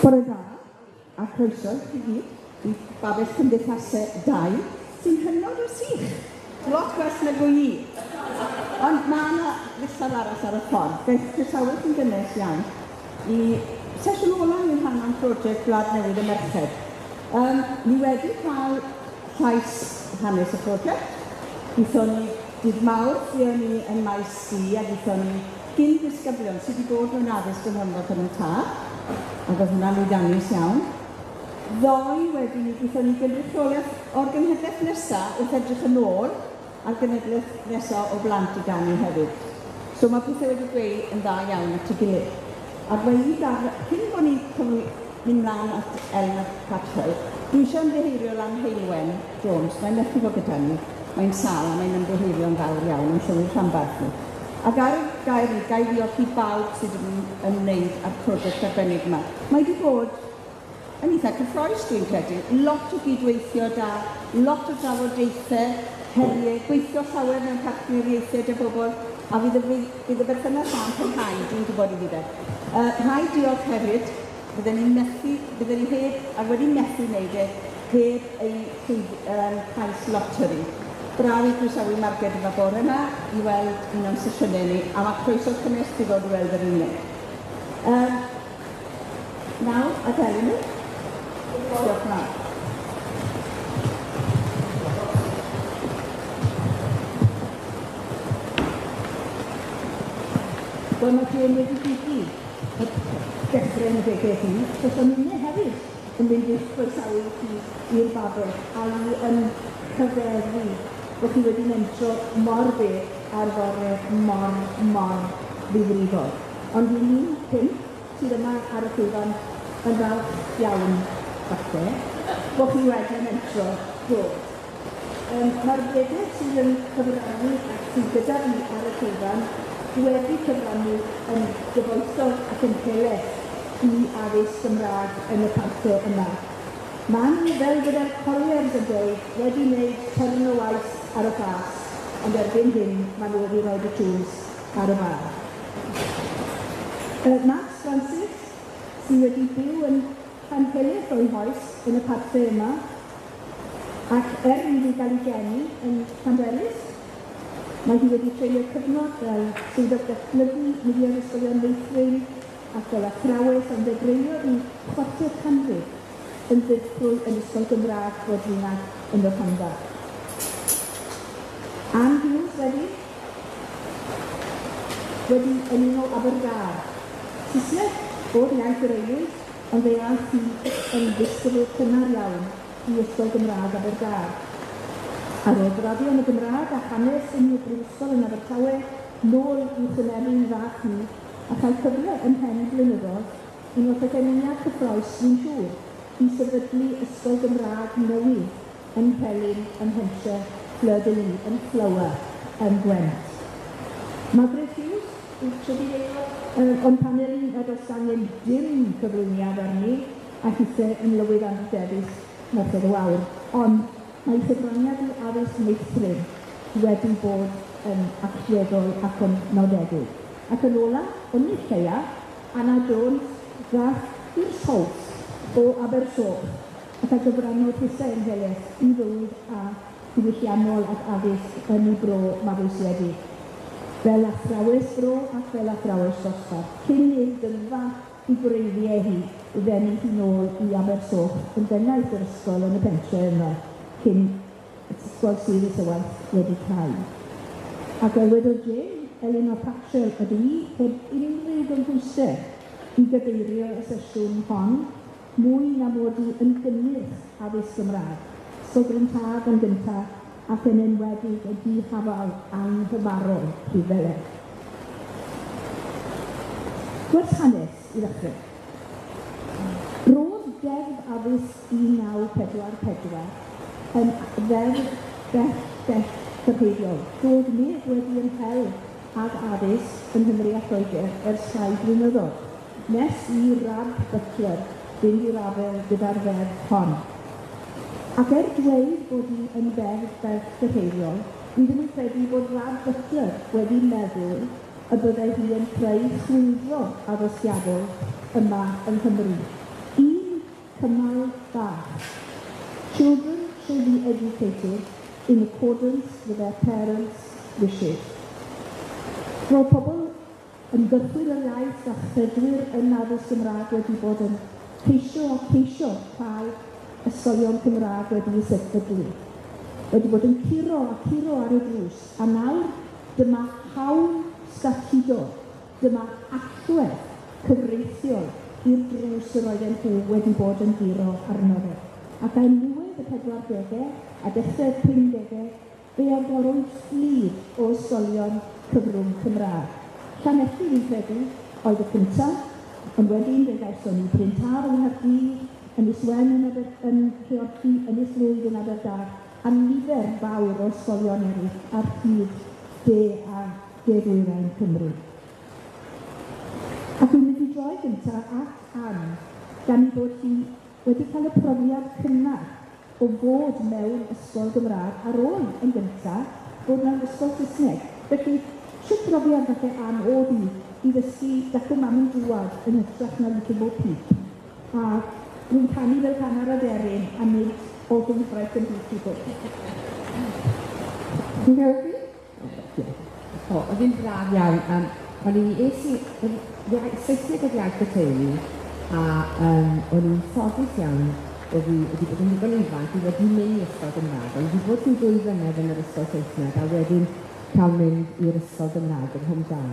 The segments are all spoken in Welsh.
Bore da, a croeso i gyd i babell cymdeithasau 2, sy'n hynod o sych. Lot gwers na fwy i. Ond mae yna ddillad arall ar y ffordd. Beth croesawyd yn gynnes iawn i sesiwn ola i'n rhan o'n prosiect Gwlad Newydd y Merched. Ni wedi cael llais hanes y prosiect. Eithon ni dydd mawr fuon ni yn maes C a eithon ni gyn disgyblion sydd wedi bod mewn addysg yn Rhondda Cynon Taf. Ac oedd hwnna'n lwyddiannus iawn. Ddoi wedi ni eithon ni gynrychiolaeth o'r genhedlaeth nesaf wrth edrych yn ôl a'r genhedlaeth nesaf o blant i ganu hefyd. So mae pethau wedi gweud yn dda iawn at ei gilydd. A dweud cyn bod ni mynd mlaen at Elna Catchel, dwi eisiau ymddiheurio lan Heilwen Jones, mae'n methu fod gyda ni. Mae'n sal a mae'n ymddiheurio yn fawr iawn yn llywydd rhanbarth ni. Ac ar y gair ni, gai ddiolch i bawb sydd yn ymwneud â'r prosiect arbennig yma. Mae wedi bod yn eitha cyffroes, dwi'n credu. Lot o gydweithio da, lot o drafodaethau, heriau, gweithio llawer mewn partneriaethau dy bobl, a fydd y berthynas a'n parhau, dwi'n gwybod i fydd. Rhai diolch hefyd, bydden ni heb, a wedi methu wneud heb ei cais loteri. Braw i croesawu marged yma bore yma i weld un o'n sesiynau ni, a mae croeso cynnes i fod i weld yr unig. Nawr, at Elin. Diolch yn fawr. Wel, mae Jane wedi ddigu y dechrau yn y begau hi, achos o'n i'n hefyd yn mynd i'ch croesawu i'r babell, a i yn cyfeddu bod chi wedi mentro mor beth ar fore mor ddifrifol. Ond i ni pump sydd yma ar y llwyfan yn falch iawn falle, bod chi wedi mentro dod. Mae'r bledau sydd yn cyfrannu ac sydd gyda fi ar y llwyfan wedi cyfrannu yn gyfoethog ac yn heleth i addysg Gymraeg yn y parthau yma. Ma'n fel gyda'r colliers yn dweud wedi wneud tyrn o waith ar y fas, ond erbyn hyn maen nhw wedi rhoi y tools ar y bar. Max Francis, sydd wedi byw yn Llanheliaeth o'i hoes yn y parthau yma, ac wedi cael ei geni yn Llanberis, mae hi wedi treulio cyfnod fel swyddog datblygu miliwn ysgolion meithrin ac fel athrawes ond ddedreulio i 400 yn ddifrwy yn ysgol Gymraeg fod hynaf yn y Rhondda. Ann Hughes wedi ymuno Abergar. Saesneg bod iaith yr aelwyd, ond fe aeth hi yn ddisgybl cynnar iawn i ysgol Gymraeg Abergar. Ar ôl graddio yn y Gymraeg a hanes yn y brifysgol yn Abertawe, nôl i'w chymeru'n fach ni, a chael cyfle yn pen blynyddoedd, unwaith y geminiad cyffroes sy'n siŵr i sefydlu ysgol Gymraeg newydd yn Pelin, yn Hentre, Fleur-de-Lys, yn Flower, yn Gwent. Margaret Hughes, yw'r trydydd aelod, ond pan oes angen dim cyflwyniad arni, a hithau yn lywydd anrhydedus Merched y Wawr. Ond mae cyfraniad i addysg meithrin wedi bod yn allweddol ac yn nodedig. Ac yn ola, yn eich lleia, Anna Jones ddath i'r Sowth o Abersoch ac a gyfrannodd hithau yn heleth i fywyd a diwylliannol ac addysg yn y bro mabwysiedig. Fel athrawes bro ac fel athrawes dosbarth, cyn i'r dynfa i gwreiddiau hi i ddenu hi nôl i Abersoch yn dennaeth yr ysgol yn y pentre yma, cyn y ysgol sydd y sylwaith wedi cael. Ac fel wedodd Jane, Elena Patrell ydw i heb unrhyw gymhwysau i gyfeirio y sesiwn hon mwy na mod i yn gynnyrch addysg Gymraeg, Sograntad yn gyntaf ac yn enwedig y dihafal anghyfarol rhyfele. Gwers hanes i ddechrau. Roedd deddf addysg 1944 yn ddeddf Beth heriol. Doedd neb wedi yn hel ag addysg yn Nghymru a Lloegr ers llai blynyddoedd, nes i Rhondda Butler fynd i'r afel gyda'r ferf hon. Ac dweud bod hi yn Beth heriol, dwi ddim yn credu bod Rhondda Butler wedi meddwl y byddai hi yn creu chwyldro addysgiadol yma yng Nghymru. I cymal bach. Children should be educated in accordance with their parents' wishes. Roedd pobl yn gychwyn yr iaith a chredwyr yn addysg Gymraeg wedi bod yn ceisio cael ysgolion Cymraeg wedi sefydlu. Wedi bod yn curo ar y drws, a nawr dyma hawl statudo, dyma allwedd cyfreithiol i'r drws yr oedden nhw wedi bod yn giro arno fe. Ac yn niwedd y 40au a dechrau'r 50au, fe agorwyd fflydd o ysgolion cyfrwng Cymraeg. Llanelli fi'n credu oedd y cyntaf, ond wedyn fe gawson ni Bryntar yng Nghaerdydd, Ynys Wen yn Rheorchi, Ynys Lwyd yn Aberdâr, a nifer fawr o ysgolion eraill ar hyd de a de-ddwyrain Cymru. Ac dwi'n mynd i droi gyntaf at Ann, gan ei bod hi wedi cael y profiad cynnar o fod mewn ysgol Gymraeg ar ôl yn gyntaf bod mewn ysgol Saesneg. Felly, sut profiad falle Ann oedd i ddysgu dach o mam yn dŵad yn hytrach na little bo peep. A dwi'n canu fel hanner aderyn a nid o ddwybraeth yn byd i bod. Dwi'n gwybod? Oedd hi'n braf iawn. O'n i Saesneg oedd iaith y teulu, a o'n i'n ffodus iawn o fi wedi bod yn ddigon ifanc i wedi mynd i ysgol Gymraeg. Ond wedi bod yn 2 flynedd yn yr ysgol Saesneg a wedyn cael mynd i'r ysgol Gymraeg yn Rhondda.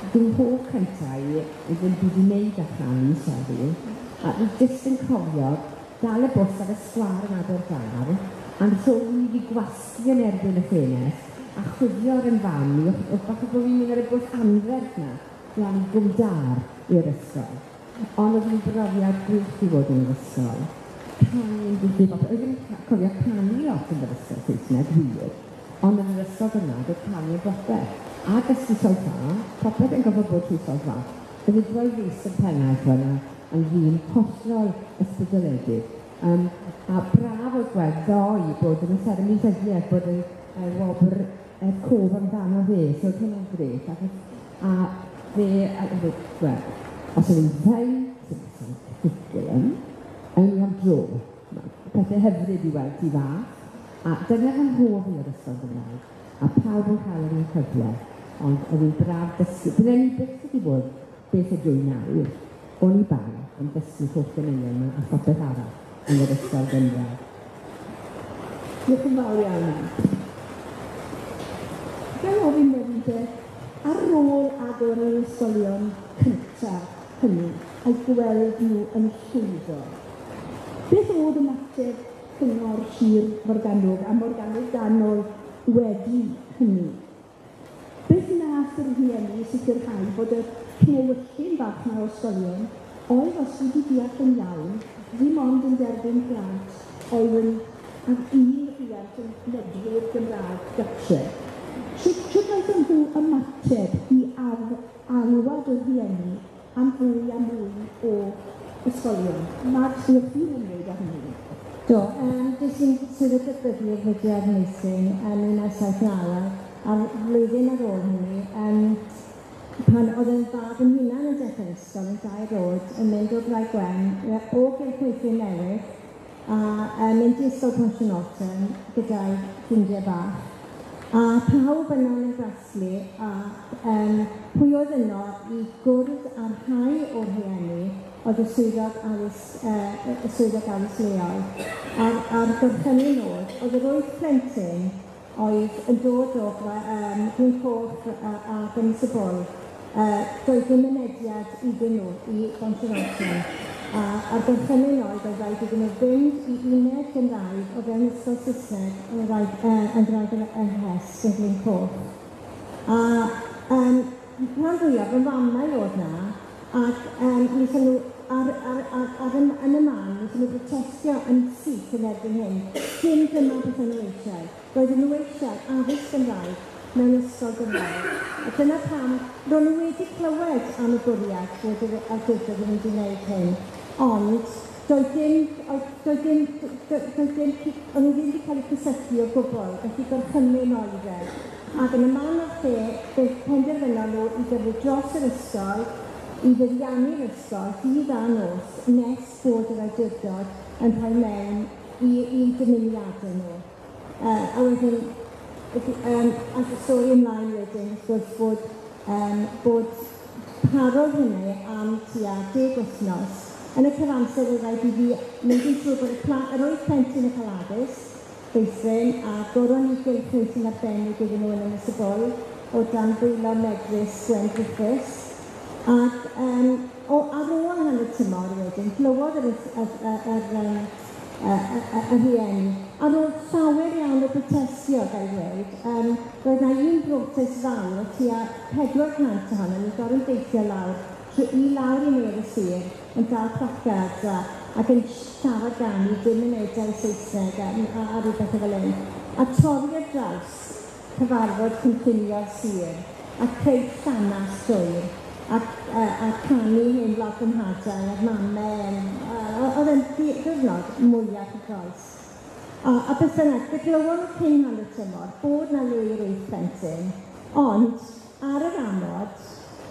Dwi'n hoff cyntaf i fynd wedi wneud â chanu sefyll, a dwi jyst yn cofio dal y bws ar y sgwâr yn Aberdâr, a'n rhwng i fi gwasgu yn erbyn y ffenest, a chwifio'r yn fan i, wrth bach o bod fi'n mynd ar y bws anferth na, lan i gwmdar i'r ysgol. Ond oedd hi'n brofiad gwych i fod yn yr ysgol. Cael dwi'n oedd yn cofio canu lot yn yr ysgol Saesneg wir, ond yn yr ysgol yna, oedd canu y bopeth. A dysgu solfa, popeth yn gofod bod trwy solfa. Oedd hi'n rhoi fus yn pennaeth fyna, yn ddyn hollol ysbrydoledig. A braf oedd gweld ddoi bod yn y seremoni ddyddiaeth bod y wobr cof amdano fe, so oedd hynny'n gret. A fe, wel, os oedd hi'n ddeud, sy'n ffuglen, yn am dro. Pethau hyfryd i weld i fath. A dyna fy mhob i'r ysgol Gymraeg. A pawb yn cael yn ei cyfle. Ond oedd hi'n braf dysgu. Byddwn ni byth wedi bod beth ydw i nawr. O'n i ban yn dysgu holl gymunion yma a phopeth arall yn yr ysgol Gymraeg. Diolch yn fawr iawn. Gael ofyn wedyn te, ar ôl agor yr ysgolion cyntaf hynny, a'i gweld nhw yn llwyddo. Beth oedd ymateb cyngor Sir Morgannwg a Morgannwg ganol wedi hynny? Beth wnaeth yr rhieni sicrhau bod y cnewyllyn bach na o ysgolion oedd os wedi deall yn iawn, ddim ond yn derbyn plant oedd yn ag un rhiant yn ledfu'r Gymraeg gytre. Sut oedd nhw ymateb i alwad y rhieni am fwy a mwy o ysgolion? Ma'r sydd chi'n ymwneud â hynny? Do, dys i'n sydd y dybyddi'r fudiad meithrin yn 1979, a'r flwyddyn ar ôl hynny, pan oedd yn fab yn hunan yn dechrau ysgol yn 2 oed, yn mynd o Blaid Gwen, o Gylchweithio Newydd, a mynd i ysgol Ponsianoton gyda'i ffrindiau bach. A pawb yno yn y graslu, a pwy oedd yno i gwrdd ar rhai o'r rhieni oedd y swyddog addysg leol. A'r gorchymyn oedd yr 8 plentyn oedd yn dod o Gwyn Coch ac yn Sybol. Doedd ddim mynediad iddyn nhw i Ponsianoton. A'r gorchymyn oedd rhaid iddyn nhw fynd i uned Gymraeg o fewn ysgol Saesneg yn rhaid yn Hest yn Gwyn Coch. Rhan fwyaf yn famau oedd na, ac wnaethon nhw yn y man, wnaethon nhw protestio yn syth yn erbyn hyn. Dim dyma beth nhw eisiau. Roedden nhw eisiau addysg Gymraeg mewn ysgol Gymraeg. A dyna pam, ro'n nhw wedi clywed am y bwriad bod yr awdurdod yn mynd i wneud hyn. Ond, o'n nhw ddim wedi cael eu cysylltu o gwbl, felly gorchymyn oedd e. Ac yn y man o'r lle, beth penderfynon nhw i gyfle dros yr ysgol, i fyddiannu'r ysgol dydd a nos nes bod yr awdurdod yn rhoi mewn i dymuniadau nhw. A wedyn, as y stori ymlaen wedyn, wrth gwrs bod parodd hynny am tua 10 wythnos. Yn y cyfamser oedd rhaid i fi mynd i'n siŵr bod yr oedd plentyn yn cael addysg, feithrin, a goron i gylchweithio'n arbennig iddyn nhw yn ysgol o dan dwylo medrus Gwen Griffiths. Ac ar ôl hanner tymor wedyn, clywodd y rhieni. Ar ôl llawer iawn o protestio, gael dweud, roedd na un brotest fawr o tua 400 ohono ni gorfod deithio lawr, i lawr i nôl y sir, yn dal placard ac yn siarad gan i ddim yn edrych Saesneg a rhywbeth o fel un. A torri ar draws cyfarfod cynllunio'r sir, a creu llanast dwyr, a canu hyn lot yn hadau, a'r mamau, oedd yn gyfnod mwyaf y croes. A beth bynnag, fe glywon nhw cyn hanner tymor bod na le i'r 8 plentyn, ond ar yr amod,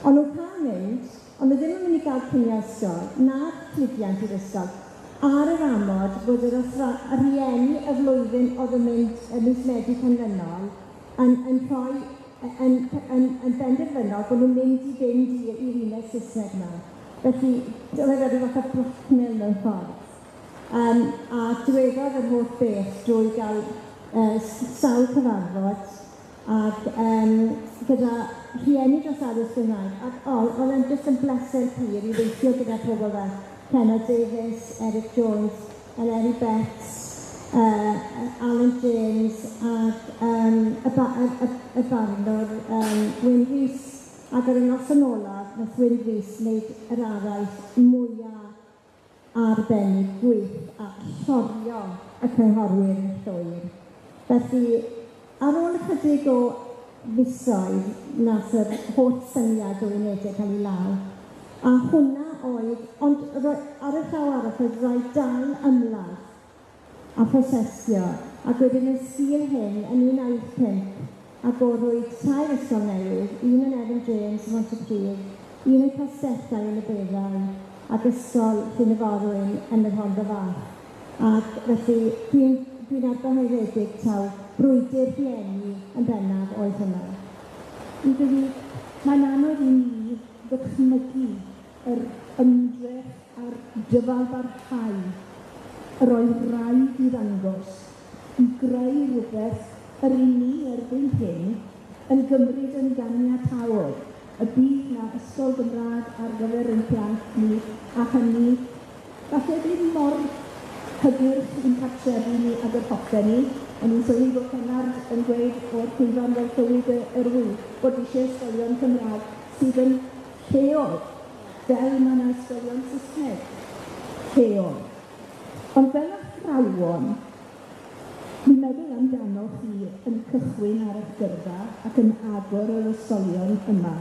ond nhw'n cael mynd, ond nhw ddim yn mynd i gael cinio ysgol, na'r cludiant i'r ysgol, ar yr amod bod yr rhieni y flwyddyn oedd yn mynd yn mis Medi canlynol yn benderfynol bod nhw'n mynd i fynd i'r uned Saesneg yma. Felly, dywedodd wedi fath o blackmail mewn ffordd. A dywedodd yr holl beth drwy gael sawl cyfarfod ac gyda rhieni dros addysg Gymraeg. Ac oedd e'n jyst yn bleser pur i weithio gyda pobl fel Cenna Davies, Eric Jones, Eleri Beth, Alan James ac y barnwr Wyn Rhys. Ac ar y noson olaf, nath Wyn Rhys wneud yr araith mwyaf arbennig gwych a llorio y cynghorwyr yn llwyr. Felly, ar ôl ychydig o fisoedd, nath yr holl syniad o unedau cael ei law. A hwnna oedd, ond ar y llaw arall oedd rhaid dal ymladd a prosesio. Ac wedyn y sgil hyn yn 1995, a gorwyd 2 ysgol newydd, un yn Evan James yn Montepridd, un yn Castellau yn y Beddau, ac ysgol Llyn-y-Forwyn yn y Rhondda Cynon. Ac felly, dwi'n arbenigedig taw brwydr rhieni yn bennaf oedd hwnna. Mae'n anodd i ni ddychmygu yr ymdrech a'r dyfalbarhau yr oedd rhaid i ddangos i greu rhywbeth yr ni erbyn hyn yn gymryd yn ganiataol y bydd na ysgol Gymraeg ar gyfer ein plant ni a hynny falle ddim mor hygyrch i'n cartrefi ni ag yr hoffen ni. O'n i'n sylwi bod cynnar yn gweud o'r cwyfan fel Clywed yr Wy bod eisiau ysgolion Cymraeg sydd yn lleol, fel mae'n ysgolion Saesneg lleol. Ond fel athrawon, ni'n meddwl amdano chi yn cychwyn ar eich gyrfa ac yn agor yr ysgolion yma.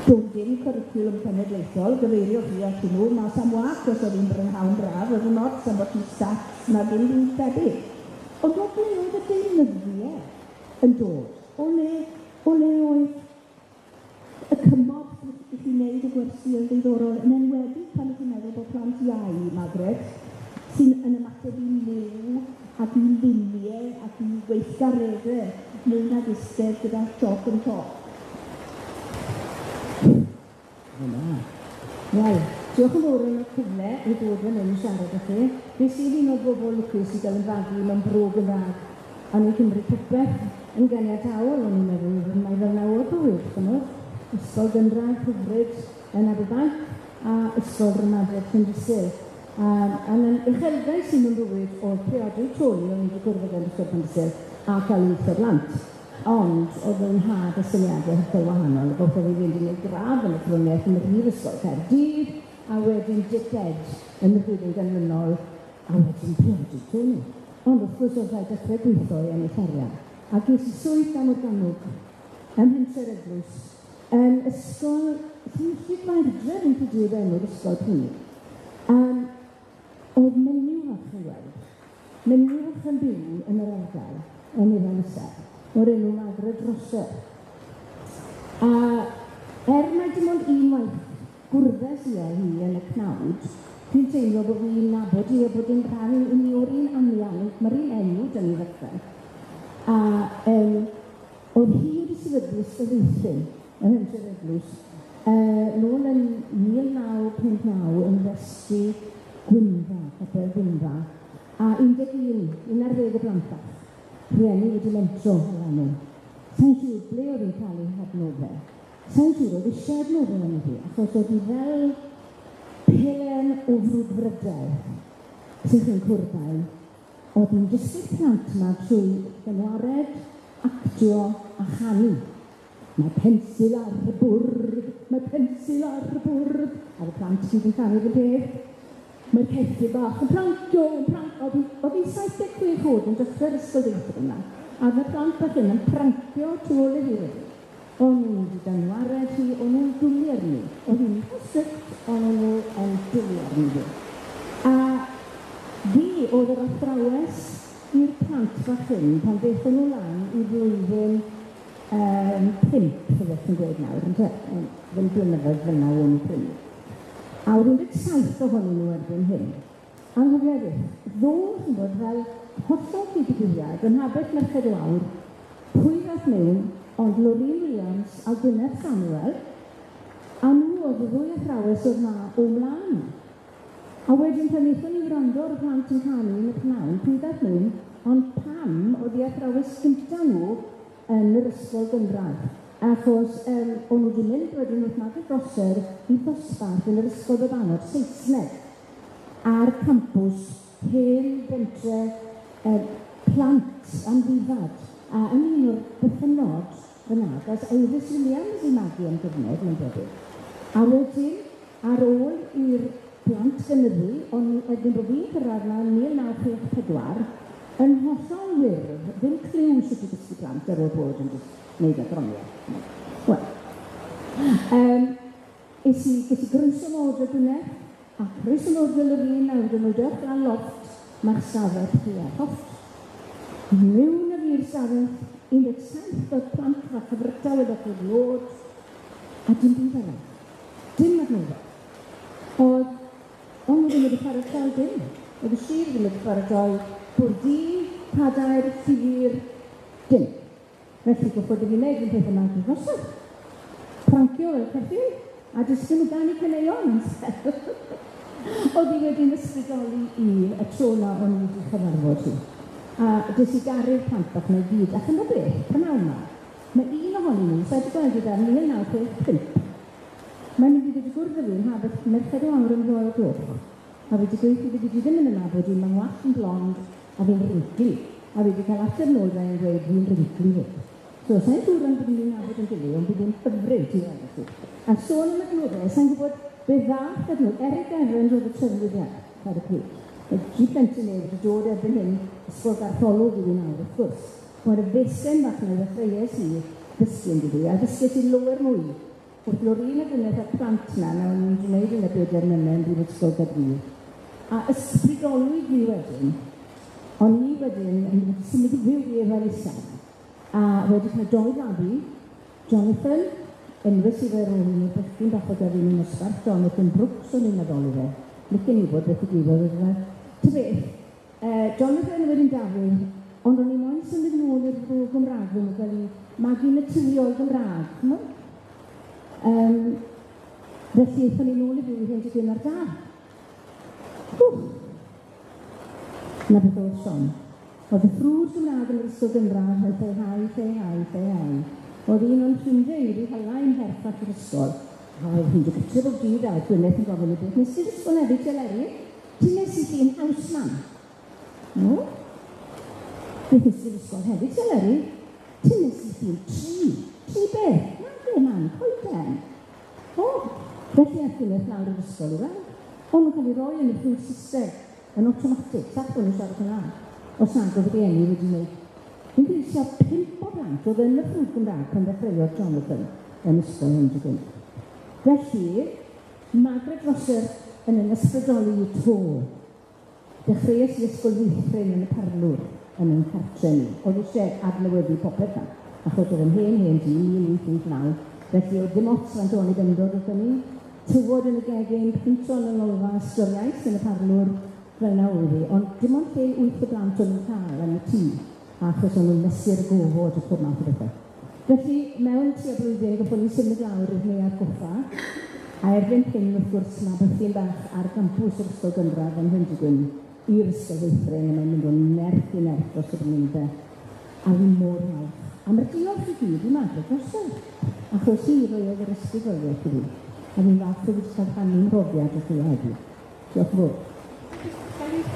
Doedd dim cwricwlwm cenedlaethol, gyfeirio chi at nhw, mas am wach os oedd hi'n brynhawn braf, oedd yn ots am bod chi'n stats na ddim yn tebyg. Ond o ble oedd y deunyddiau yn dod? O le oedd y cymorth i chi wneud y gwersi yn ddiddorol, yn enwedig pan ydych chi'n meddwl bod plant iau, Margaret, sy'n yn ymateb i liw ac i luniau ac i weithgareddau neu na ddisgedd gyda siop yn top. Wel, diolch yn fawr yn y cyfle i ddod fan hyn i siarad â chi. Fe sydd un o'r bobl lwcus i gael yn fagu mewn bro Gymraeg. A ni'n cymryd popeth yn ganiataol, o'n i'n meddwl, mae fel nawr o'r bywyd, chymod. Ysgol Gymraeg hyfryd yn Aberbank a ysgol Ramadeg Llandysul. A'n uchelgau sy'n yn bywyd o'r priodau trwy o'n i wedi gwrdd yn ysgol Llandysul a cael ei eitha blant. Ond oedd yn had y syniadau hethol wahanol, bod oedd wedi gwneud graf yn y cloniaeth yn y Brifysgol Caerdydd, a wedyn diced yn y flwyddyn ganlynol, a wedyn priodi trwy. Ond wrth gwrs oedd rhaid dechrau gweithio yn ei charian. A ges i swydd gan o'r ganwg, ym Mhencer Eglwys, yn ysgol, sy'n ffyd mae'r yn cydiwyd enw'r ysgol pryd. Oedd menywod i weld. Menywod yn byw yn yr ardal, yn Ifan Ysaf. O'r enw Margaret Rosser. A Mai dim ond unwaith gwrdes i hi yn y cnawd, dwi'n teimlo bod fi'n nabod i a bod yn rhan i ni o'r un anian, mae'r un enw dyn ni ddechrau. A oedd hi wedi sefydlu ystafeithyn yn Hyntref Eglwys nôl yn 1959 yn ddysgu Gwynfa, capel Gwynfa, a 11 o blantach. Rhieni wedi mentro yn nhw. Sa'n siŵr ble oedd hi'n cael ei hadnoddau. Sa'n siŵr oedd eisiau adnoddau yn hi, achos oedd hi fel pelen o frwdfrydau sy'n chi'n cwrddau. Oedd hi'n dysgu'r plant yma trwy gynwared, actio a chanu. Mae pensil ar y bwrdd, mae pensil ar y bwrdd, ar y plant sydd yn canu fy peth. Mae'r ceffri bach yn prancio, oedd hi'n 76 oed yn dechrau'r ysgol ddiffyg yma. A mae'r plant bach yn prancio tu ôl i hi wedi. O'n nhw wedi danwared hi, o'n nhw'n dwlu arni. Oedd hi'n hysych, o'n nhw yn dwlu arni hi. A fi oedd yr athrawes i'r plant bach hyn pan ddeithon nhw lan i flwyddyn 5, fyddech yn gweud nawr, yn blynyddoedd fyna o'n nhw prynu. A oedd 17 ohonyn nhw erbyn hyn. Anghofioedig, ddo chi'n bod fel hollol cyd-digwyddiad yn habell Merched Lawr, pwy ddaeth mewn, ond Loreen Williams a Gwyneth Samuel, a nhw oedd y ddwy athrawes oedd na o mlaen. A wedyn pan eithon ni wrando ar y plant yn canu yn y pnawn, pwy ddaeth mewn, ond pam oedd y athrawes gyntaf nhw yn yr ysgol Gymraeg. Achos o'n nhw wedi mynd wedyn wythnos y droser i dosbarth yn yr ysgol Bebanod, Saesneg, ar campws hen bentre plant am ddifad. A yn un o'r bythynod fyna, as Iris Williams i magu am gyfnod, mae'n debyg. A wedyn, ar ôl i'r plant gynyddu, ond wedyn bod fi'n cyrraedd na 1964, yn hollol wyrdd, ddim cliw sydd wedi dysgu plant ar ôl bod yn gwneud adroniaeth. Wel, ges i grwys o mod o Gwyneth, a grwys o mod o Loreen a wedyn nhw dych lan loft mae'r stafell chi a hoft. Mewn yr i'r stafell, 17 oedd plant fach a fryta wedi o'r lod, a dim byd fel. Dim adnoddau. Ond nhw ddim wedi paratoi dim. Oedd y sir ddim wedi paratoi bwrdi, cadair, ffyr, dim. Felly goffod i fi wneud yn peth yma yn gosod. Prancio y ceffil, a dysgu nhw gan i cyneuon yn sel. Oedd hi wedi'n ysbrydoli i y tro na o'n i wedi chyfarfod hi. A dys i garu'r plant bach na i gyd. Ac yn o beth, pan awr yma, mae un ohonyn nhw, so wedi gweld gyda 1965. Mae'n mynd i wedi gwrdd â fi yn habeth Merched Lawr yn Royal Gloch. A wedi gweithio wedi ddim yn nabod i, mae'n wallt yn blond, a fi'n rincli. A wedi cael ateb nôl fe'n dweud fi'n rincli fi. So, sa'n siŵr yn bod ni'n nabod yn gilydd, ond bydd yn hyfryd i weld chi. A sôn am y glywed, sa'n gwybod be ddath ydw, Eric Evans oedd y trefnwyddiad ar y pryd. Gi plentyn wedi dod erbyn hyn, ysgol gartholwg i fi nawr, wrth gwrs. Mae'r besen bach na ddechreuais i ddysgu yn gyda, a ddysguais i lower mwy. Wrth Loreen a Gwyneth a'r plant na, na o'n i'n gwneud yn y 4 mlynedd yn ysgol Gaerdydd. A ysbrydolwyd fi wedyn, o'n i wedyn yn symud i fyw i efo'r isaf. A wedi cael 2 fabi, Jonathan, enwys i fe rôl i'n bechgyn bach o gafin yn ysbarth, Jonathan Brooks o'n i'n addoli fe. Licen i bod beth i gwybodd oedd fe. Ta beth, Jonathan wedyn Dafydd, ond o'n i moyn symud nôl i'r rôl Gymraeg yn cael ei magu naturiol Gymraeg. Felly eithon ni nôl i fyw i hyn digyn ar dal. Na beth oedd Sion. Oedd y ffrwd Gymraeg yn yr ysgol Gymraeg yn lleihau. Oedd un o'n ffrindiau wedi hala'n herff ac yr ysgol. A oedd hi'n gyda'r o dydd a Gwyneth yn gofyn i beth. Nes i'r ysgol hefyd Teleri, ti nes i chi'n hawsman? No? Beth nes i'r ysgol hefyd Teleri, ti nes i chi'n tri. Tri beth? Na be man, coeden. O, felly a Gwyneth lawr yr ysgol i weld. Ond nhw'n cael ei roi yn y ffrwd system, yn automatic, sa'ch bod nhw'n siarad yna. Os nad oedd rhieni wedi wneud. Dwi'n gweithio 5 o blant oedd yn y ffrwd Gymraeg pan ddechreuodd Jonathan yn ysgol hyn digyn. Felly, Margaret Rosser yn ysbrydoli i to. Dechreuais i ysgol weithrin yn y Parlwr yn cartre ni. Oedd eisiau adnewyddu popeth na. Achos oedd yn hen di, 1889, Felly, oedd dim ots fan o'n i bendod wrth ni. Tywod yn y gegin, pintron yn olfa ystyriaeth yn y parlwr fel na oedd hi. Ond dim ond lle 8 o blant o'n nhw'n cael yn y tŷ, achos o'n nhw'n mesur y gofod y pob math o bethau. Felly, mewn tua blwyddyn, goffwn ni symud lawr i'r neuadd goffa, a erbyn hyn, wrth gwrs, mae bythyn bach ar gampws yr ysgol Gymraeg yn Rhondda i'r ysgol Weithring, a mae'n mynd o'n nerth i nerth dros y blynydde. A fi'n mor falch. A mae'r diolch i gyd i madrid drosodd. Achos i roedd yr ysbrydoliaeth i fi. A fi'n falch o ddysgu rhannu'n profiad o chi heddi. Diolch yn fawr.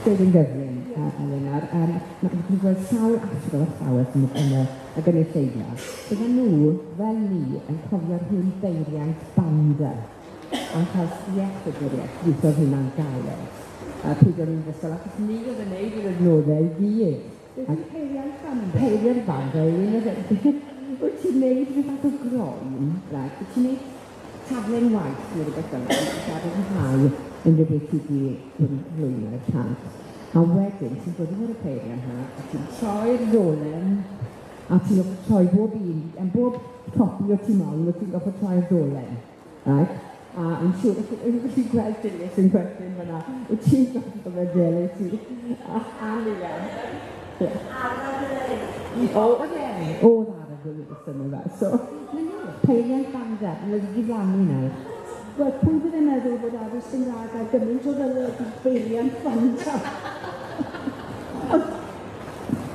Beth yn gyflym, Eleanor, mae'n gweld sawl athro a llawes yn y gynulleidfa. Bydden nhw, fel ni, yn cofio'r hyn beiriant banda. Ond cael iechydwriaeth, gweithio'r hynna'n gael. Pryd o'n i'n ddysgol, achos ni oedd yn neud i'r adnodau i gyd. Peiriant banda? Peiriant banda, wyt ti'n neud rhywbeth fath o groen, wyt ti'n neud taflen waith neu rhywbeth fel yna, ti'n rhywbeth yn rhywbeth ti wedi flwyddyn i'r plant. A wedyn, ti'n bod yn y peiriant yna, a ti'n troi'r ddolen, a ti'n troi bob un, yn bob copi o ti moyn, wyt ti'n goffa troi'r ddolen. Right? A yn siŵr, wyt ti'n gweld Dilys yn gwerthin fyna, wyt ti'n goffa fe Dilys ti. A Liam. O, oedd ar y Dilys yma fe. So, peiriant banda, yn wedi diflannu nawr. Wel, pwy bydd yn meddwl bod addysg Gymraeg a gymaint o ddyled i beiriant banda?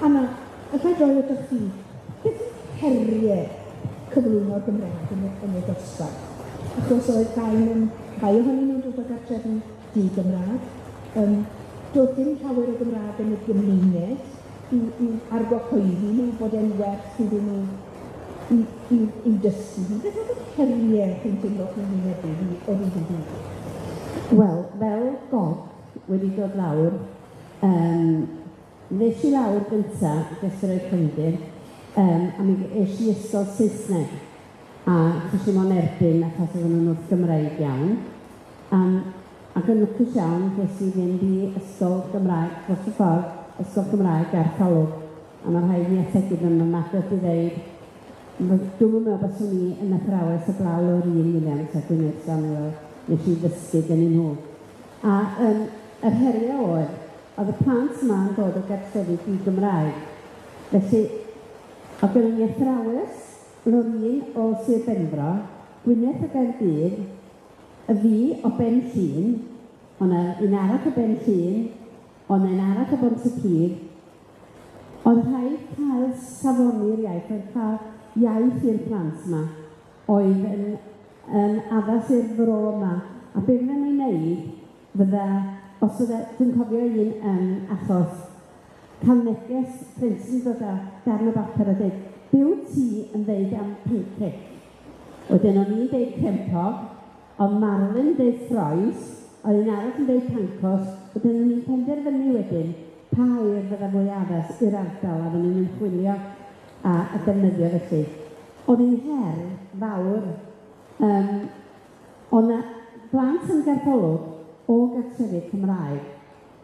Anna, allai droi at o'ch chi. Beth yw heriau cyflwyno'r Gymraeg yn y dosbarth? Achos oedd gai ohonyn nhw'n dod o gartrefn di-Gymraeg. Doedd dim llawer o Gymraeg yn y gymuned i argohoeddi nhw bod e'n werth iddyn nhw i dysgu nhw. Beth oedd heriau chi'n teimlo chi'n wynebu o hyd yn hyd? Wel, fel God wedi dod lawr, nes i lawr gyntaf, dysgu roed cyndir, a mi eis i ysgol Saesneg, a chysio mo'n erbyn achos oedd nhw'n wrth Gymraeg iawn. Ac yn lwcus iawn, ges i fynd i ysgol Gymraeg, dros y ffordd, ysgol Gymraeg ar Calwg, a mae'n rhaid ni ategu yn ymadrodd i ddeud, dwi'n meddwl beth o'n i yn athrawes y blaw o'r un Williams a Gwynedd Samuel, nes i ddysgu gen i nhw. A yr heriol oedd y plant yma yn dod o gartrefi di Gymraeg. Felly, oedd gen i athrawes, Lorien o Sir Benfro, Gwynedd o Gaerdydd, y fi o Ben Llyn, o'na un arall o Ben Llyn, o'na un arall o Bont y Cyd. Oedd rhaid cael safoni'r iaith, oedd cael iaith i'r plant yma, oedd yn addas i'r fro yma. A beth fyddwn ni'n neud, fydda, os oedd dwi'n cofio un achos, cael neges plentyn dod â darn o bapur a dweud, byw ti yn dweud am pincig. Wedyn o'n i'n dweud crempog, ond Marlyn dweud ffroes, oedd un arall yn dweud pancos, wedyn o'n i'n penderfynu wedyn pa i'r fydda fwy addas i'r ardal, a fyddwn ni'n chwilio a defnyddio felly. Oedd hi'n her fawr. O'na blant yn gartholwg o gartrefi Cymraeg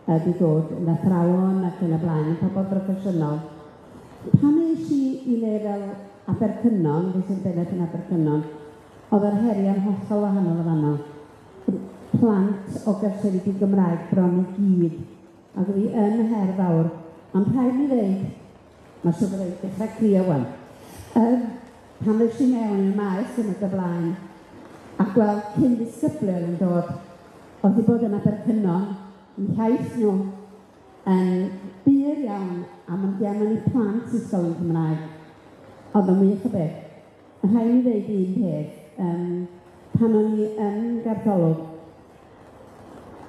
wedi dod yn athrawon ac yn y blaen, yn pobl broffesiynol. Pan eis i le fel Abercynon, fe sy'n bennett yn Abercynon, oedd yr heriau'n hollol wahanol o fanno. Plant o gartrefi di Gymraeg bron i gyd. Ac oedd hi yn her fawr. Ond rhaid i ddeud, mae siwr bod e'n dechrau crio wan. Pan eis i mewn i'r maes yn y blaen, a gweld cyn ddisgyblion yn dod, oedd hi bod yn Abercynon, yn llaeth nhw, yn byr iawn, a mae'n diamond i plant ysgol yn Cymraeg. Oedd o'n wych o beth. Yn rhaid i ddeud un peth, pan o'n i yn gartholwg,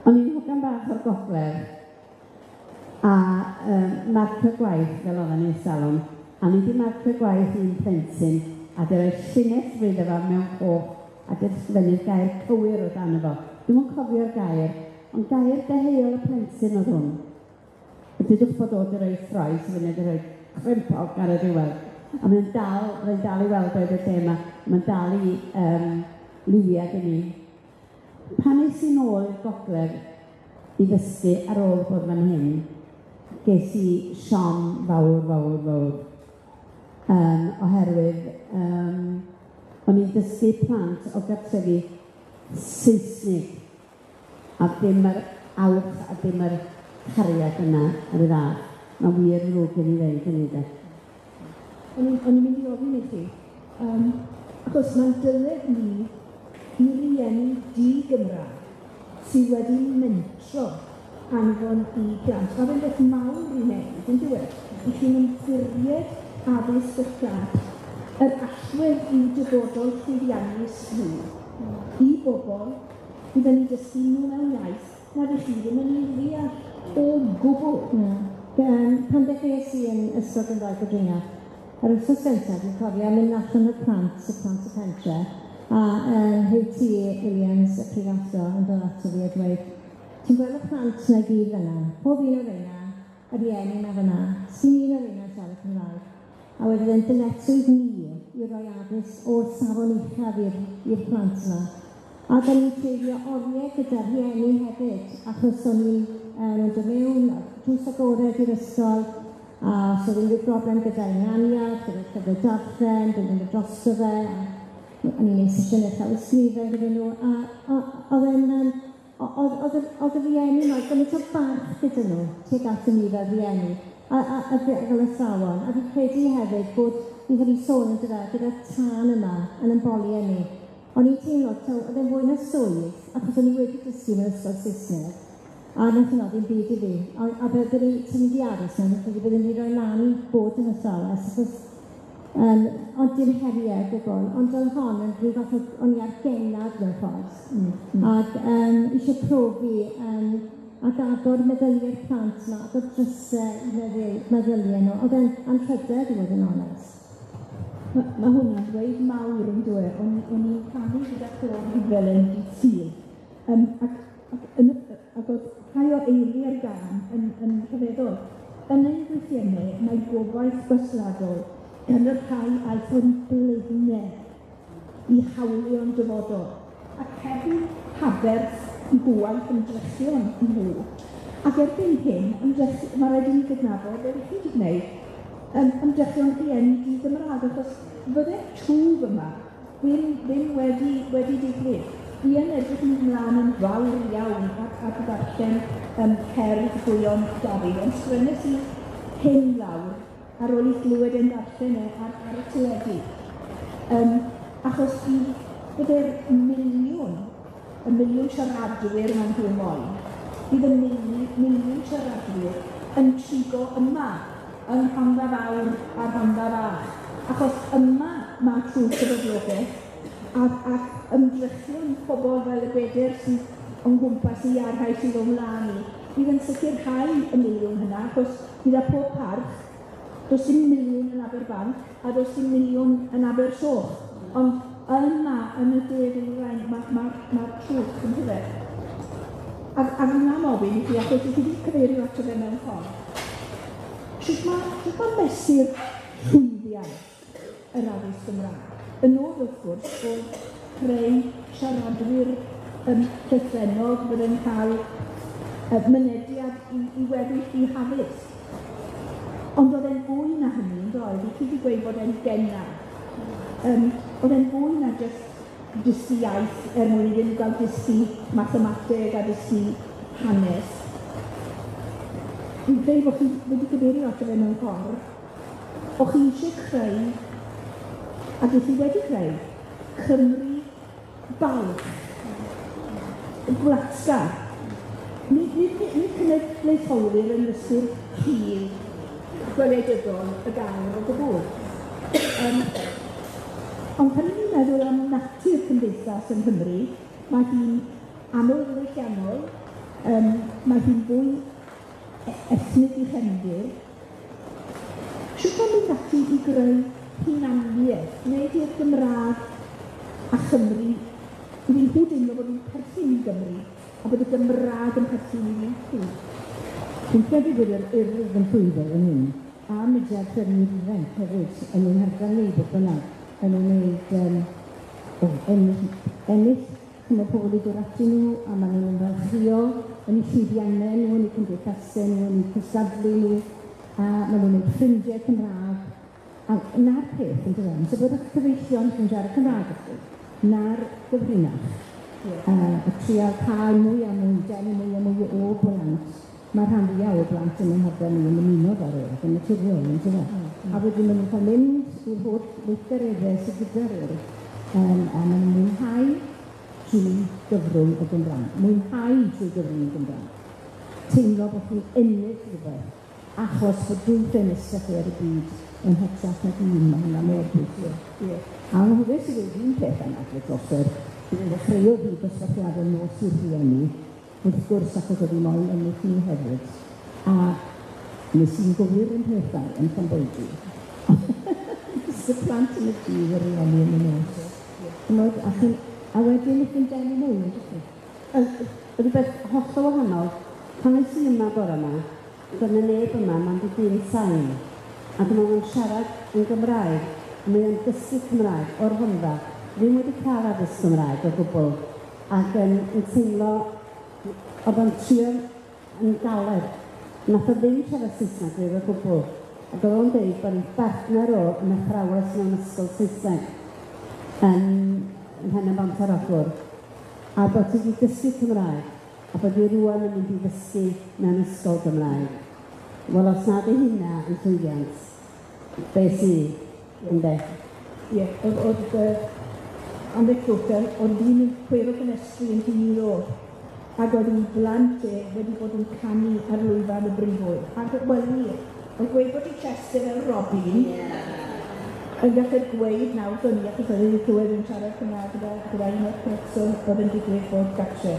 o'n i'n hwgan bach o'r gogledd, a marcio gwaith fel oedd yn ei salon, a ni wedi marcio gwaith un plentyn, a dy roi llinell fydd efo mewn coch, a dy sgwennu'r gair cywir o dan efo. Dwi'n mwyn cofio'r gair, ond gair deheuol y plentyn oedd hwn. Dydwch bod o dy roi ffroes, a fyny dy roi crempog ar y diwedd. A mae'n dal i weld oedd y tema, mae'n dal i liwiau gen i. Pan eis i'n ôl i'r gogledd i ddysgu ar ôl bod fan hyn, ges i siom fawr. Oherwydd o'n i'n dysgu plant o gartrefi Saesnig, a dim yr awch a dim yr cariad yna ar y dda. Mae'n wir yn rhywbeth gen i ddeud hynny de. O'n i'n mynd i ofyn i chi, achos mae'n dyled ni i rieni di-Gymraeg sydd wedi mentro anfon i blant. Mae fe'n beth mawr i wneud, yn dweud, i chi'n ymddiried addysg y plant, yr allwedd i'w dyfodol llwyddiannus nhw i bobl i fynd i dysgu nhw mewn iaith nad ych chi ddim yn ei ddeall o gwbl. Pan dechreuais i yn ysgol Gymraeg o Dringa, yr wrthos gyntaf, dwi'n cofio mynd allan y plant y pentre, a H.T. Williams, y prifathro, yn dod ato fi a dweud, ti'n gweld y plant na gyd fyna, pob un o reina, y rieni na fyna, sy'n un o reina siarad Cymraeg. A wedyn yn dyletswydd ni i roi addysg o'r safon uchaf i'r plant yna. A da ni'n treulio oriau gyda rhieni hefyd, achos o'n i'n dod mewn, drws agored i'r ysgol, a so ddim wedi broblem gyda'r ynganiad, gyda'r llyfr darllen, dwi'n mynd drosto fe, a o'n i'n ei sesiynau llawysgrifau gyda nhw, a oedd y rhieni nhw, oedd yn eitha barch gyda nhw, tuag at ni fel rhieni, a fel athrawon. A fi'n credu hefyd bod ni'n cael ei sôn yn gyda tân yma yn ymbolio ni. O'n i'n teimlo, oedd e'n fwy na swydd, achos o'n i wedi dysgu mewn ysgol Saesneg, a nath yna ddim byd i fi. A byddwn i'n mynd i aros mewn, byddwn i'n rhoi lan i bod yn athrawes, achos ond dim heriau gwbl, ond oedd hon yn rhyw fath o'n i ar genad mewn ffordd. Ac eisiau profi ac agor meddyliau'r plant yma, agor drysau i meddyliau nhw. Oedd e'n anrhydedd i fod yn onest. Mae hwnna'n dweud mawr yn dweud, o'n i'n canu gyda ffôn fel yn dydd Sul. Ac oedd rhai o eili ar gan yn rhyfeddol. Yn ein gweithiennau, mae gobaith gwasladol yn y rhai aeth o'n bleidnau i hawlio'n dyfodol. Ac hefyd haberth i gwaith ymdrechion i nhw. Ac erbyn hyn, mae rhaid i ni gydnabod, yr chi wedi gwneud, ymdrechion rhieni di-Gymraeg, achos fydde twf yma ddim wedi digwydd. Fi yn edrych yn ymlaen yn fawr iawn ac ddarllen cerdd gwyon Gary, ond sgwennes i hyn lawr ar ôl i glywed yn darllen ar y teledu. Achos byddai'r miliwn siaradwyr mewn hwymoi, bydd y miliwn siaradwyr yn trigo yma yng Rhondda Fawr a Rhondda Fach. Achos yma mae trwy sefydlogaeth ac ymdrechion pobl fel y Beder sydd o'n gwmpas i arhau sydd o'n mlaen i. Bydd yn sicrhau y miliwn hynna, achos bydd a pob parch, does dim miliwn yn Aberbanc a does dim miliwn yn Abersoch. Ond yma, yn y de ddwyrain, mae'r trwch yn hyfedd. A fyna mofyn i chi, achos i chi wedi cyfeirio ato fe mewn ffordd. Sut mae mesur llwyddiant yr addysg Gymraeg? Yn nod wrth gwrs o creu siaradwyr llythrennog fydd yn cael mynediad i weddill i haddysg. Ond oedd e'n fwy na hynny yn doedd, i chi wedi gweud bod e'n genna. Oedd e'n fwy na jyst dysgu iaith mwyn iddyn nhw gael dysgu mathemateg a dysgu hanes. Dwi'n credu bod chi wedi cyfeirio ato fe mewn ffordd, o chi eisiau creu, a ydych chi wedi creu, Cymru balch, gwlatgar. Nid cenedlaetholwyr yn ystyr hir gweledyddol y gair o gwbl. Ond pan ni'n meddwl am natur cymdeithas yn Nghymru, mae hi'n amlwyddiannol, mae hi'n fwy ethnig i chefndir. Sut mae'n mynd ati i greu hunaniaeth, neu i'r Gymraeg a Chymru, i fi'n hwyd unol bod nhw'n perthyn i Gymru, a bod y Gymraeg yn perthyn i fi. Dwi'n credu bod yr urdd yn llwyddo yn hyn, a mudiad trefnu ifanc hefyd yn ein harddau ni bod bynnag, yn ennill mae pobl i ddod ati nhw, a maen nhw'n ymwelchio, yn eu llwyddiannau nhw, yn eu cymdeithasau nhw, yn eu cystadlu nhw, a maen nhw'n ei ffrindiau Cymraeg, A na'r peth yn dweud, so bod eich cyfeillion yn siarad Cymraeg ydych, na'r gyfrinach, y trial cael mwy a mwy, denu mwy o blant, mae'r rhan fwyaf o blant yn ymwneud ni yn ymuno ar ôl, yn naturiol, yn dweud. A wedyn maen nhw'n cael mynd i'r holl weithgareddau sydd gyda'r ôl, a maen nhw'n mwynhau trwy gyfrwng y Gymraeg. Mwynhau trwy gyfrwng y Gymraeg. Teimlo bod chi'n ennill rhywbeth, achos bod dwi'n ffenestr chi ar y byd yn hytrach na dyn, mae hynna mor bwysig. A yn hwnnw sydd wedi'n peth yna, dwi'n goffer, dwi'n ddechreuo fi dosbarthiadau nos i'r rhieni, wrth gwrs achos oedd i moyn yn eich ni hefyd. A nes i'n gywir yn pethau yn Llanbwydi. Ys y plant yn y dydd yr rhieni yn y nos. A wedyn ych chi'n denu mwy, ydych chi? Ydy beth hollol wahanol, pan oes i yma bore yma, dyna neb yma, mae'n dyn sain. A dyma nhw'n siarad yn Gymraeg, a mae o'n dysgu Cymraeg o'r Rhondda. Ddim wedi cael addysg Cymraeg o gwbl, ac yn teimlo oedd o'n trio yn galed. Nath o ddim siarad Saesneg o gwbl, ac oedd o'n dweud bod yn bartner o yn athrawes mewn ysgol Saesneg yn Mhen y Bontarogwr, a bod wedi dysgu Cymraeg, a bod i rwan yn mynd i ddysgu mewn ysgol Gymraeg. Wel, os nad ei hynna yn llwyddiant, beth sydd yn beth? Ie, oedd anecdote, oedd un yn chwero ffenestri yn hyn o, ac oedd yn blant wedi bod yn canu ar lwyfan y brifwyl. Ac wel wir, oedd gweud bod i Chester fel Robin, yn gallu gweud nawr dyn ni, achos oedd wedi clywed yn siarad Cymraeg gyda un o'r Cretson oedd yn digwydd bod gatre.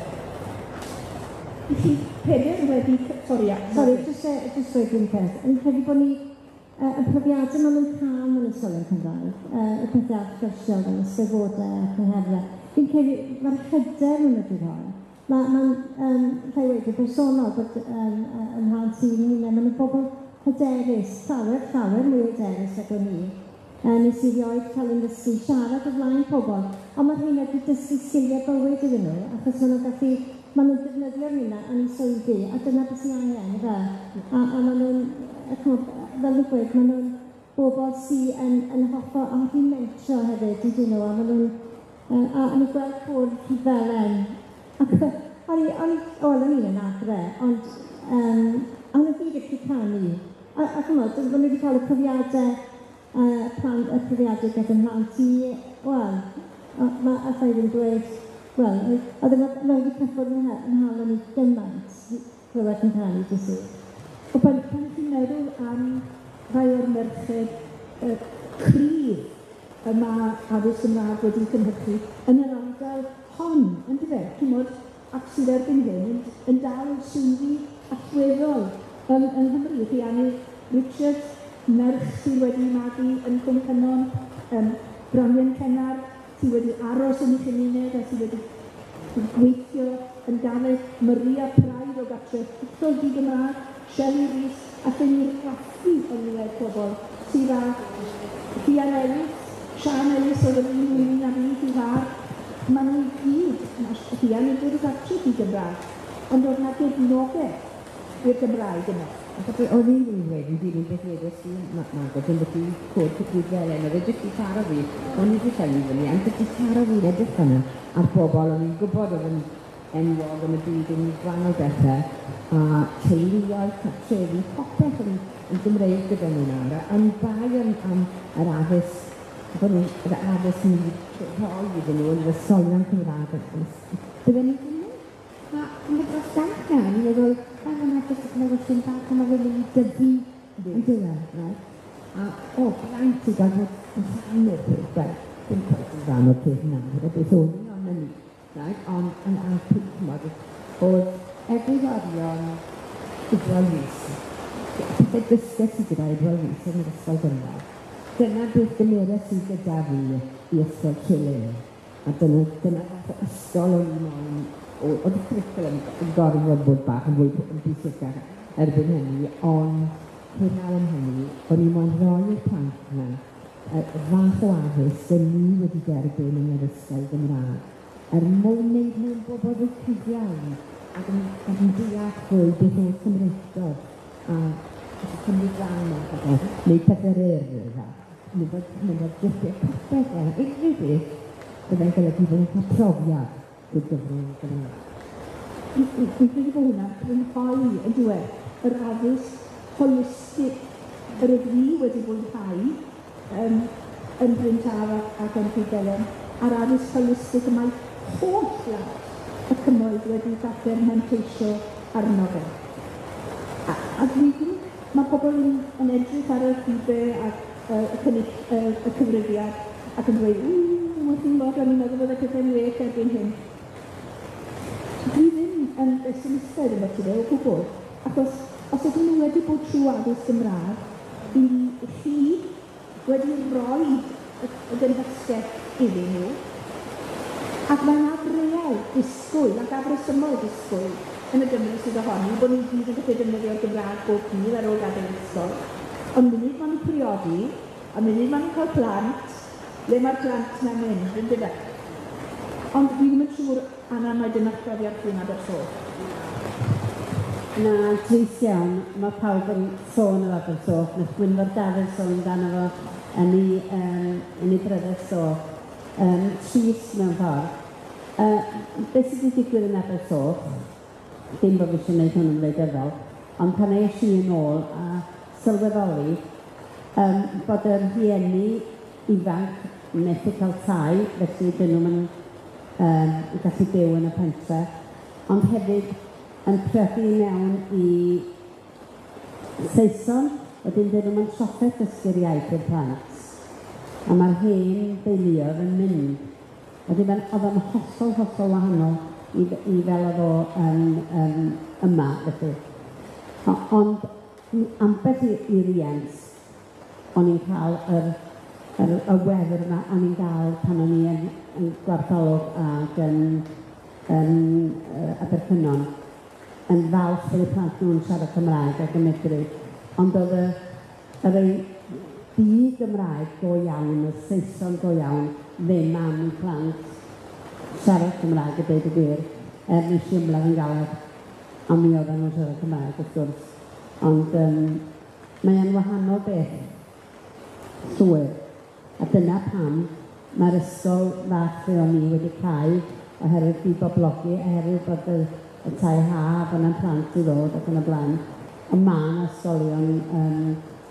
Peder wedi... Sori, jyst roed un peth. Yn credu bod ni y profiadau maen nhw'n cael yn ysgolion Cymraeg, y pethau archeologol, y steddfodau ac yn herfa. Fi'n credu, mae'r hyder yn y ddigon. Mae'n rhai wedi personol bod yn rhan sy'n hynny, mae'n bobl hyderus, llawer mwy hyderus ag o'n ni. Nes i rioed cael ein dysgu siarad o flaen pobl, ond mae'r hynny wedi dysgu sgiliau bywyd iddyn nhw, achos maen nhw'n gallu, maen nhw'n defnyddio'r hynny yn eu swyddi, a dyna beth sy'n angen, yna. A maen nhw'n, fel dwi'n gweud, maen nhw'n bobl sy'n hoffo, a dwi'n mentro hefyd, ydyn nhw, a maen nhw'n, a ni gweld bwrdd cyfelen. Ac o'n i'n yn adre, ond o'n i gyd eich canu. A chymod, maen nhw wedi cael y profiadau, y profiadau gyda mhlant i, wel, a ffaid yn dweud, wel, oedd yma wedi cyffwrdd yn halon i gymaint, clywed yn canu, dys i. O pan chi'n meddwl am rhai o'r merched cryf yma addysg Gymraeg wedi cynhyrchu yn yr ardal hon, yn dyfe, chi'n modd, ac sydd erbyn hyn yn dal swyddi allweddol yn Nghymru. Chi annu Richard, merch sydd wedi magu yn Cwm Cynon, Bronian Cennar, sydd wedi aros yn ei chymuned a sydd wedi gweithio yn galed, Maria Praidd o gatre Hwtol di Gymraeg, Shelley Rhys, a dyn ni'r raffu o nifer pobl sydd â Fian Ellis, Sian Ellis oedd yn un a fi i far. Maen nhw'n gyd, Fian yn dod o gatre di Gymraeg, ond oedd na gefnogaeth i'r Gymraeg yna. Oedd i'n dweud yn dilyn beth wedys i, Margot, yn beth i cod cyfryd fel yn, oedd e jyst i taro fi, o'n i wedi ffenni fyny, ond jyst i taro fi edrych yna ar bobl, o'n i'n gwybod oedd yn enwog yn y byd yn gwahanol bethau, a teuluoedd, cartrefi, popeth yn Gymraeg gyda nhw nawr, yn bai am yr addysg, yr addysg yn rhoi iddyn nhw yn y ysgolion Cymraeg. Bydden ni'n gwneud, a yn y dros dach na, ni'n meddwl, a yna jyst yn meddwl sy'n bach am y wedi dyfu yn diwedd, a blant i gael bod yn rhan o'r peth, wel, dim coed yn rhan o'r peth na, gyda beth o'n i ond yn ni. Ond yn alpwyd, oedd egwyddorion Idwal Rhys, pethau dysgu sydd gyda Idwal Rhys yn yr ysgol Gymraeg. Dyna beth gymeriad sydd gyda fi i ysgol Cymraeg. A dyna fath o ysgol o'n i moyn, oedd y curriculum yn gorfod bod bach yn fwy yn bwysig erbyn hynny, ond hwnna yn hynny, o'n i moyn roi i'r plant yna y fath o addysg yn ni wedi derbyn yn yr ysgol Gymraeg. Mwyn wneud nhw'n bobl fwy cyfiawn ac yn deall fwy beth oedd Cymreigdod a cymryd rhan o'r bobl, neu pethau'r mynd o'r dripau popeth e. Unrhyw beth, byddai'n golygu bod yn cael profiad o'r gyfle yn Gymraeg. Fi'n credu bod hwnna'n crynhoi yn diwedd yr addysg holistig yr ydw i wedi bwynhau yn Bryn Taf ac yn Rhydelen, a'r addysg holistig y mae holl law y cymoedd wedi ddathau'r menteisio arno fe. A mae pobl yn edrych ar y rhywbeth ac y cyfrifiad ac yn dweud, mae'n chi'n bod o'n i'n meddwl bod y pethau'n well erbyn hyn. Dwi ddim yn besimistaidd yn beth o gwbl, achos os ydyn nhw wedi bod trwy addysg Gymraeg, i chi wedi rhoi y gynhysgell iddyn nhw, ac mae'n afreol disgwyl ac afresymol disgwyl yn y Gymru sydd ohoni, bod nhw gyd yn gallu defnyddio'r Gymraeg bob dydd ar ôl gadael ysgol. Ond munud maen nhw'n priodi, a munud maen nhw'n cael plant, le mae'r plant na'n mynd, yn dydau. Ond dwi ddim yn siŵr Anna mae dyna'r profiad dwi'n Abersoch. Na, trist iawn, mae pawb yn sôn yr Abersoch, nes Gwynfor Dafydd sôn amdano fo yn ei brydes o. Trist mewn ffordd. Beth sydd wedi digwydd yn Abersoch, dim bod fi eisiau gwneud hwn yn wleidyddol, ond pan eis i yn ôl a sylweddoli bod yr rhieni ifanc yn methu cael tai, felly dyn nhw'n gallu byw yn y pentre, ond hefyd yn prydu mewn i Saeson, wedyn dyn nhw'n trafferth dysgu'r iaith i'r plant. A mae'r hen deuluodd yn mynd. Wedyn oedd yn hollol wahanol i fel oedd o yma, felly. Ond ambell i riens, o'n i'n cael y wefr yma o'n i'n gael pan o'n i yn gwartholwg ac yn Abercynon, yn falch bod y plant nhw'n siarad Cymraeg ac yn medru. Ond oedd y byd Gymraeg go iawn, y Saeson go iawn, ddim am i plant siarad Cymraeg a dweud y gwir, nes i ymladd yn galed, a mi oedd nhw'n siarad Cymraeg wrth gwrs. Ond mae'n wahanol beth, llwyr. A dyna pam mae'r ysgol fath lle o'n i wedi cael oherwydd i boblogi, oherwydd bod y tai ha, bod yna'n plant i ddod ac yn y blaen. Ond mae'n ysgolion ym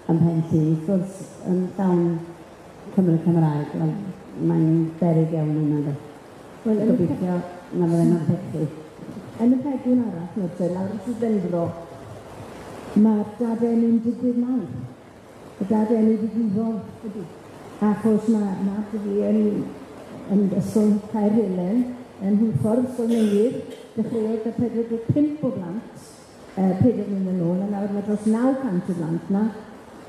Mhenllyn, wrth gwrs, yn llawn Cymru Cymraeg, mae'n beryg iawn yna. Gobeithio na fydden nhw'n pechu. Yn y pegwn arall, Nodse, lawr at y Benfro, mae'r dadau ni'n digwydd nawr. Y dadau ni'n ddigwyddol ydy. Achos mae fi yn ysgol Caerhelen, yn Hwlffordd, ysgol newydd, dechreuodd y 45 o blant, 4 mynd yn ôl, a nawr mae dros 900 o blant na.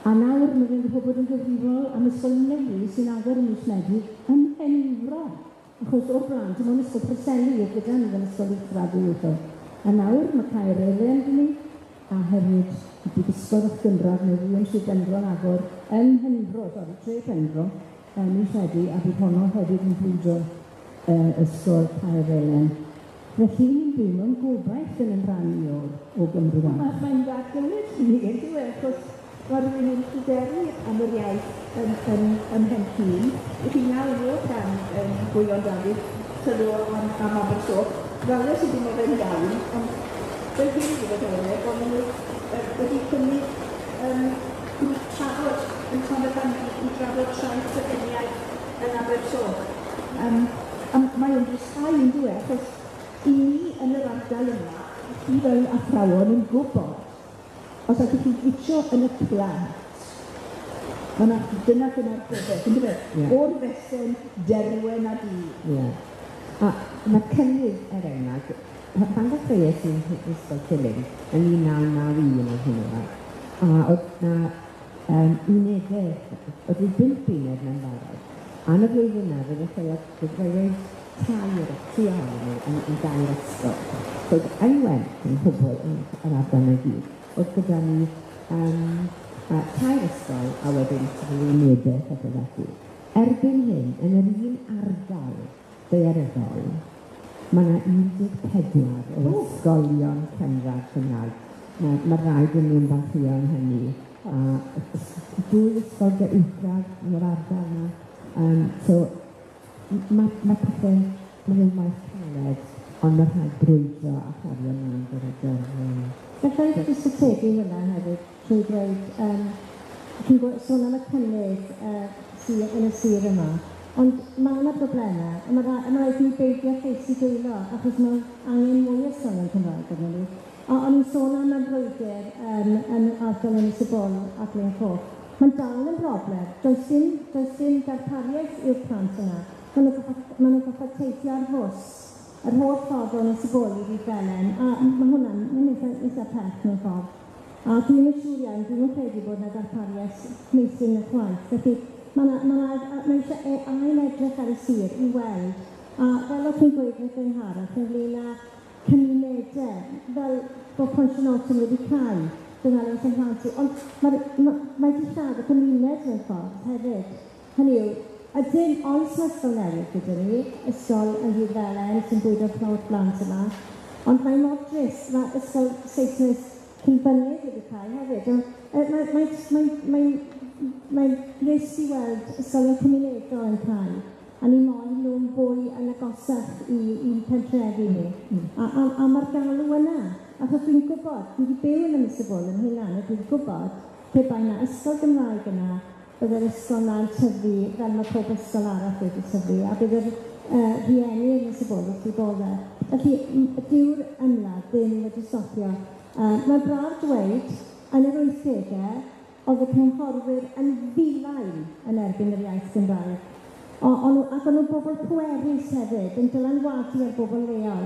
A nawr mae fe'n gwybod bod yn gyfrifol am ysgol newydd sy'n agor yn mis Medi yn Henfro. Achos o'r blant, dim ond ysgol Preseli o gyda ni yn ysgol uwchradd yn eithaf. A nawr mae Caerhelen gyda ni, a hefyd wedi gysgodd o'ch gynradd neu yn sydd Benfro yn agor yn Henfro, tre Benfro, mis Medi, a bydd honno hefyd yn bwydo ysgol Caerhelen. Felly ni'n byw mewn gobaith yn rhannu o Gymru fan. Mae'n ddatgywyd i ni, ynddo, achos mae rhywun yn pryderu am yr iaith yn Mhenllyn. I chi nawr o gan Gwyon Dafydd, sylw am Abersoch, fel sydd ddim o fe'n iawn, ond fel hyn i fod o'r bod nhw wedi cynnig grŵp trafod yn Cymraeg i drafod traeth y cyniaeth yn Abersoch. Mae o'n drisgau yn dweud, achos i ni yn yr ardal yma, chi fel athrawon yn gwybod, os ydych chi'n gweithio yn y plant, dyna gyda'r gobeith, yn dweud, o'r fesen, derwen a di. A mae cynnydd enag, pan ddechreuais i'n ysgol Cilyn, yn 1991 o hynny, a oedd na unedau, oedd i 5 uned mewn barod. A yn y flwyddyn yna, fe ddechreuodd tair tu ôl yn gael ysgol. Roedd Iwen yn hwbl yn ardal y gyd. Oedd gyda ni tair ysgol a wedyn sy'n unedau pethau felly. Erbyn hyn, yn yr un ardal daearyddol, mae yna 14 o ysgolion cynradd Cymraeg. Mae rhaid yn ni'n fathio yn hynny. a dwy ysgol uwchradd yn yr ardal yma. So, mae pethau, mae nhw'n maes caled, ond mae rhaid brwydro a chario mlaen gyda'r... Gallai jyst y tegu hwnna hefyd, trwy dweud, chi'n sôn am y cynnydd yn y sir yma, ond mae yna broblemau, a mae rhaid ni beidio lleis I dwylo, achos mae angen mwy o ysgol yn Cymraeg gyda ni. Ond ni'n sôn am y brwydr yn ardal yn Ysgol ac Len Coch. Mae'n dal yn broblem. Does dim darpariaeth i'r plant yna. Maen nhw'n goffa teithio ar hws. Yr holl ffordd o'n Ysgol I Felen, a mae hwnna'n eitha peth mewn ffordd. A dwi'n yn siŵr iawn, dwi'n yn credu bod yna darpariaeth meithrin y chwaith. Felly, mae eisiau ail edrych ar y sir I weld. A fel o'ch chi'n gweud yn gynharach, ynglyn â cymunedau, fel bod Pensiynolton wedi cael, dyna le'n sy'n ond mae wedi lladd y cymuned mewn ffordd hefyd. Hynny yw, ydyn oes mae ysgol newydd gyda ni, ysgol yn Hyd Felen sy'n bwydo'r plant blant yma, ond mae'n mor drist, mae ysgol Saesneg cynfynydd wedi cael hefyd. Mae'n drist I weld ysgolion cymunedol yn cael, a ni moyn nhw'n fwy yn agosach i'n pentrefi ni. A mae'r galw yna, achos dwi'n gwybod, dwi wedi byw yn Ysgol yn Hynlan, a dwi'n gwybod pe bai yna ysgol Gymraeg yna, byddai'r ysgol yna'n tyfu fel mae pob ysgol arall wedi tyfu, a byddai'r rhieni yn Ysgol wrth I bod e. Felly, dyw'r ymladd ddim wedi stopio. Mae'n braf dweud, yn yr 80au, oedd y cynghorwyr yn filain yn erbyn yr iaith Gymraeg. Ac o'n nhw bobl pwerus hefyd, yn dylanwadu ar bobl leol.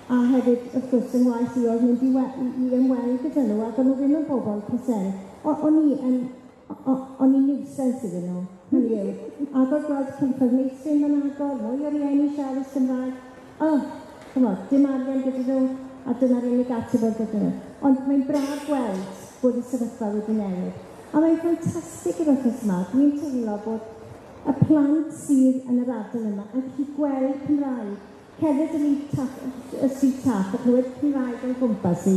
A hefyd, wrth gwrs, yn waith I oedd mynd I ymweld gyda nhw, ac o'n nhw ddim yn bobl cysel. O'n I niwsens iddyn nhw, hynny yw. Ac oedd gweld cynffydd meithrin yn agor, mwy o rhieni siarad Cymraeg. Dim arian gyda nhw, a dyna'r unig ateb gyda nhw. Ond mae'n braf gweld bod y sefyllfa wedi newid. A mae'n ffantastig yr wythnos yma. Dwi'n teimlo bod y plant sydd yn yr ardal yma yn gallu gweld Cymraeg. Cerdded yn y stryd Taf a clywed Cymraeg yn gwmpas I.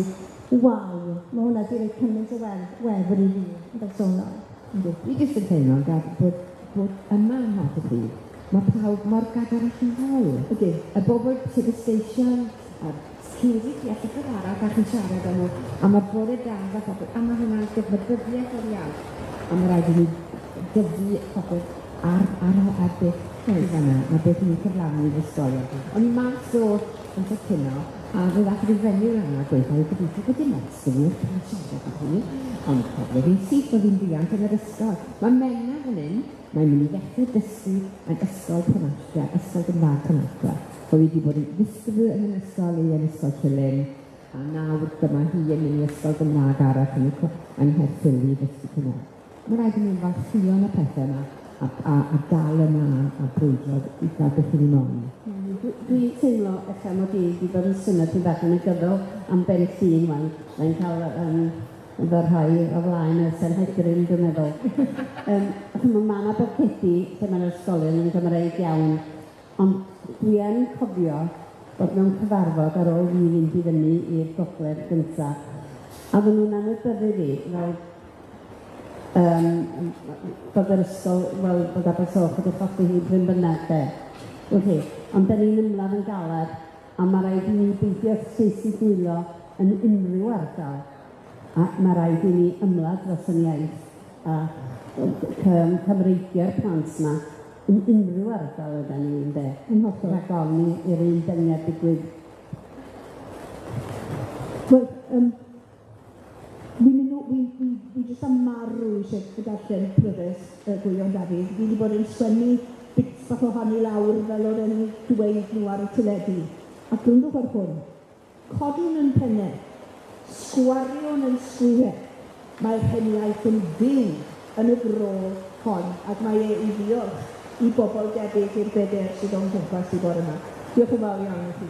Waw, mae hwnna wedi rhoi cymaint o wefr I fi yn bersonol. Dwi jyst yn teimlo bod yma yn hot y pryd. Mae pawb mor gadarach yn fawr. Y bobl sydd y station, a'r cyddi deall yr arall a chi'n siarad am nhw, a mae bore da fa phobl, a mae hwnna'n gyfnodyddiaeth o'r iawn. A mae rhaid I ni dyfu phobl ar beth oedd yna, mae beth ni'n cyflawni i'r ysgolion. O'n I mas o yn cytuno, a fe ddath rhyw fenyw yna gweithio, a gobeithio bod dim ysgol i'r cael siarad am hynny, ond pobl fi'n syth o fi'n ddiant yn yr ysgol. Mae Menna fan hyn, mae'n mynd I ddechrau dysgu yn ysgol Penastra, ysgol Gymraeg Penastra. Oedd wedi bod yn ddisgybl yn ysgol I yn ysgol Cylyn, a nawr dyma hi yn mynd I ysgol Gymraeg arall yn Nghaerffili dysgu Cymraeg. Mae rhaid I ni'n falchio yn y pethau yma, a dal yna a brwydro I gael beth I ni moyn. Dwi'n teimlo eich mod I wedi bod yn symud yn bach yn y gyfl am Ben Llun wan. Mae'n cael fy rhoi o flaen y Senhedryn, dwi'n meddwl. Mae yna bocedi lle mae'r ysgolion yn Gymraeg iawn, ond dwi yn cofio bod mewn cyfarfod ar ôl fi fynd I fyny i'r gogledd gyntaf. A fy nhw'n anwybyddu fi fel bod yr ysgol, wel, bod Abersoch wedi choffi hi bryn bynnag de. Ond da ni'n ymladd yn galed, a mae rhaid I ni beidio llys I dwylo yn unrhyw ardal. A mae rhaid I ni ymladd dros yn iaith a cymreigio'r plant yma yn unrhyw ardal yda ni yn de. Yn hollol. Rhag ofni i'r un dyniad digwydd. Wel, fi jyst am marw eisiau darllen pryfus Gwyon Dafydd. Fi wedi bod yn sgwennu bits bach o honni lawr fel o'r enw dweud nhw ar y teledu. A grwndwch ar hwn. Codwn yn pennau, sgwarion yn sgwyau. Mae'r heniaeth yn fyw yn y gro hon, ac mae I ddiolch I bobl debyg i'r beder sydd o'n gwmpas I bore yma. Diolch yn fawr iawn I chi.